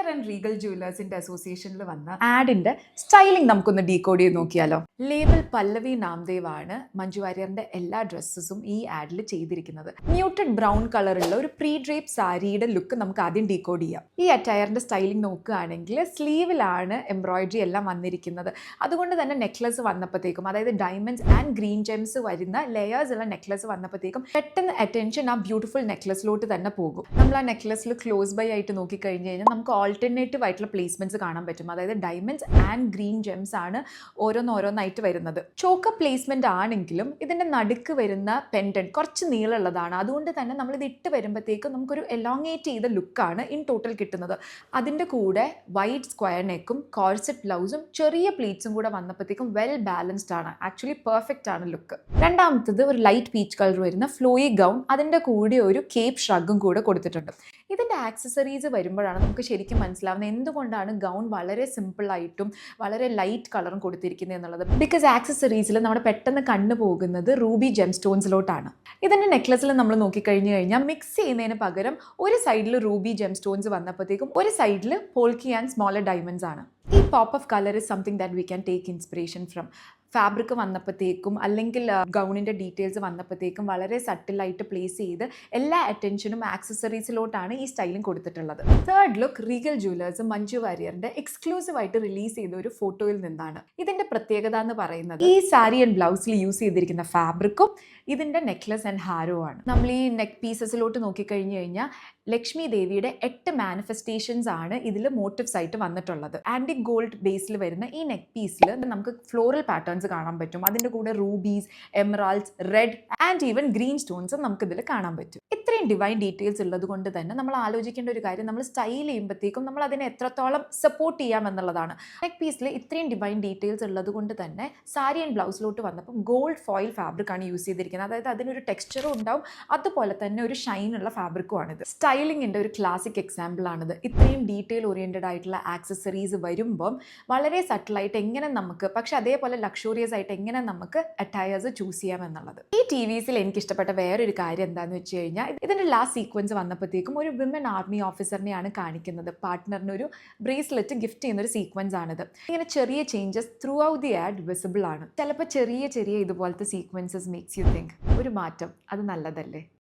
Attire and Regal ജുവലേഴ്സിന്റെ അസോസിയേഷനിൽ വന്ന ആഡിന്റെ styling നമുക്കൊന്ന് decode ചെയ്ത് നോക്കിയാലോ. ലേബൽ പല്ലവി നാംദേവ് ആണ് മഞ്ജു വാര്യറിന്റെ എല്ലാ ഡ്രസ്സസും ഈ ആഡിൽ ചെയ്തിരിക്കുന്നത്. മ്യൂട്ടഡ് ബ്രൗൺ കളറുള്ള ഒരു പ്രീ ഡ്രേപ്പ് സാരിയുടെ ലുക്ക് നമുക്ക് ആദ്യം ഡീകോഡ് ചെയ്യാം. ഈ അറ്റയറിന്റെ സ്റ്റൈലിംഗ് നോക്കുകയാണെങ്കിൽ സ്ലീവിലാണ് എംബ്രോയിഡറി എല്ലാം വന്നിരിക്കുന്നത്. അതുകൊണ്ട് തന്നെ നെക്ലസ് വന്നപ്പോഴത്തേക്കും, അതായത് ഡയമണ്ട്സ് ആൻഡ് ഗ്രീൻ ജെംസ് വരുന്ന ലെയേഴ്സ് ഉള്ള നെക്ലസ് വന്നപ്പോഴത്തേക്കും പെട്ടെന്ന് അറ്റൻഷൻ ആ ബ്യൂട്ടിഫുൾ നെക്ലസിലോട്ട് തന്നെ പോകും. നമ്മൾ ആ നെക്ലസിൽ ക്ലോസ് ബൈ ആയിട്ട് നോക്കിക്കഴിഞ്ഞ് കഴിഞ്ഞാൽ നമുക്ക് ഓൾട്ടർനേറ്റീവ് ആയിട്ടുള്ള പ്ലേസ്മെന്റ്സ് കാണാൻ പറ്റും. അതായത് ഡയമണ്ട്സ് ആൻഡ് ഗ്രീൻ ജെംസ് ആണ് ഓരോന്നോരോന്നായിട്ട് വരുന്നത്. ചോക്ക പ്ലേസ്മെന്റ് ആണെങ്കിലും ഇതിന്റെ നടുക്ക് വരുന്ന പെൻഡന്റ് കുറച്ച് നീളമുള്ളതാണ്. അതുകൊണ്ട് തന്നെ നമ്മൾ ഇത് ഇട്ട് വരുമ്പോഴത്തേക്കും നമുക്കൊരു എലോങ്ങേറ്റ് ചെയ്ത ലുക്കാണ് ഇൻ ടോട്ടൽ കിട്ടുന്നത്. അതിന്റെ കൂടെ വൈറ്റ് സ്ക്വയർ നെക്കും കോർസെറ്റ് ബ്ലൗസും ചെറിയ പ്ലീറ്റ്സും കൂടെ വന്നപ്പോഴത്തേക്കും വെൽ ബാലൻസ്ഡ് ആണ്. ആക്ച്വലി പെർഫെക്റ്റ് ആണ് ലുക്ക്. രണ്ടാമത്തത് ഒരു ലൈറ്റ് പീച്ച് കളർ വരുന്ന ഫ്ലോയി ഗൗൺ, അതിന്റെ കൂടെ ഒരു കേപ്പ് ഷ്രഗും കൂടെ കൊടുത്തിട്ടുണ്ട്. ഇതിന്റെ ആക്സസറീസ് വരുമ്പോഴാണ് നമുക്ക് ശരിക്കും മനസ്സിലാവുന്നത് എന്തുകൊണ്ടാണ് ഗൗൺ വളരെ സിമ്പിൾ ആയിട്ടും വളരെ ലൈറ്റ് കളറും കൊടുത്തിരിക്കുന്നത് എന്നുള്ളത്. ബിക്കോസ് ആക്സസറീസിൽ നമ്മുടെ പെട്ടെന്ന് കണ്ണു പോകുന്നത് റൂബി ജെം സ്റ്റോൺസിലോട്ടാണ്. ഇതിന്റെ നെക്ലസിൽ നമ്മൾ നോക്കിക്കഴിഞ്ഞു കഴിഞ്ഞാൽ മിക്സ് ചെയ്യുന്നതിന് പകരം ഒരു സൈഡിൽ റൂബി ജെം സ്റ്റോൺസ് വന്നപ്പോഴത്തേക്കും ഒരു സൈഡിൽ പോൾക്കി ആൻഡ് സ്മോളർ ഡയമണ്ട്സ് ആണ്. ഈ pop of colour is something that we can take inspiration from. Fabric വന്നപ്പോഴത്തേക്കും അല്ലെങ്കിൽ ഗൗണിൻ്റെ ഡീറ്റെയിൽസ് വന്നപ്പോഴത്തേക്കും വളരെ സട്ടിലായിട്ട് പ്ലേസ് ചെയ്ത് എല്ലാ അറ്റൻഷനും ആക്സസറീസിലോട്ടാണ് ഈ സ്റ്റൈലിംഗ് കൊടുത്തിട്ടുള്ളത്. Third look regal jewellers Manju വാര്യറിന്റെ എക്സ്ക്ലൂസീവ് ആയിട്ട് റിലീസ് ചെയ്ത ഒരു ഫോട്ടോയിൽ നിന്നാണ്. ഇതിന്റെ പ്രത്യേകത എന്ന് പറയുന്നത് ഈ സാരി ആൻഡ് ബ്ലൗസിൽ യൂസ് ചെയ്തിരിക്കുന്ന ഫാബ്രിക്കും ഇതിന്റെ നെക്ലസ് ആൻഡ് ഹാരോ ആണ്. നമ്മൾ ഈ നെക്ക് പീസസിലോട്ട് നോക്കിക്കഴിഞ്ഞു കഴിഞ്ഞാൽ ലക്ഷ്മി ദേവിയുടെ 8 മാനിഫെസ്റ്റേഷൻസ് ആണ് ഇതിൽ മോട്ടീവ്സ് ആയിട്ട് വന്നിട്ടുള്ളത്. ആന്റിക് ഗോൾഡ് ബേസിൽ വരുന്ന ഈ നെക്ക് പീസിൽ നമുക്ക് ഫ്ലോറൽ പാറ്റേൺസ് കാണാൻ പറ്റും. അതിന്റെ കൂടെ rubies, emeralds, red and even green സ്റ്റോൺസും നമുക്ക് ഇതിൽ കാണാൻ പറ്റും. ഇത്രയും ഡിവൈൻ ഡീറ്റെയിൽസ് ഉള്ളത് കൊണ്ട് തന്നെ നമ്മൾ ആലോചിക്കേണ്ട ഒരു കാര്യം, നമ്മൾ സ്റ്റൈൽ ചെയ്യുമ്പോഴത്തേക്കും നമ്മൾ അതിനെ എത്രത്തോളം സപ്പോർട്ട് ചെയ്യാം എന്നുള്ളതാണ്. നെക്ക് പീസിൽ ഇത്രയും ഡിവൈൻ ഡീറ്റെയിൽസ് ഉള്ളത് കൊണ്ട് തന്നെ സാരി ആൻഡ് ബ്ലൗസിലോട്ട് വന്നപ്പോൾ ഗോൾഡ് ഫോയിൽ ഫാബ്രിക് ആണ് യൂസ് ചെയ്തിരിക്കുന്നത്. അതായത് അതിനൊരു ടെക്സ്ചറും ഉണ്ടാവും, അതുപോലെ തന്നെ ഒരു ഷൈനുള്ള ഫാബ്രിക്കും ആണിത്. സ്റ്റൈലിംഗിന്റെ ഒരു ക്ലാസിക് എക്സാമ്പിൾ ആണിത്. ഇത്രയും ഡീറ്റെയിൽ ഓറിയന്റഡ് ആയിട്ടുള്ള ആക്സസറീസ് വരുമ്പം വളരെ സട്ടിലായിട്ട് എങ്ങനെ നമുക്ക്, പക്ഷെ അതേപോലെ ലക്ഷറിയസ് ആയിട്ട് എങ്ങനെ നമുക്ക് അറ്റയേഴ്സ് ചൂസ് ചെയ്യാം എന്നുള്ളത്. ഈ TVസിൽ എനിക്ക് ഇഷ്ടപ്പെട്ട വേറൊരു കാര്യം എന്താണെന്ന് വെച്ച് കഴിഞ്ഞാൽ, ഇതിന്റെ ലാസ്റ്റ് സീക്വൻസ് വന്നപ്പോഴത്തേക്കും ഒരു വിമൻ ആർമി ഓഫീസറിനെയാണ് കാണിക്കുന്നത്. പാർട്ട്ണറിന് ഒരു ബ്രേസ്ലെറ്റ് ഗിഫ്റ്റ് ചെയ്യുന്ന ഒരു സീക്വൻസ് ആണിത്. ഇങ്ങനെ ചെറിയ changes through out the add visible ആണ്. ചിലപ്പോൾ ചെറിയ ചെറിയ ഇതുപോലത്തെ സീക്വൻസസ് മേക്സ് യു തിങ്ക് ഒരു മാറ്റം, അത് നല്ലതല്ലേ.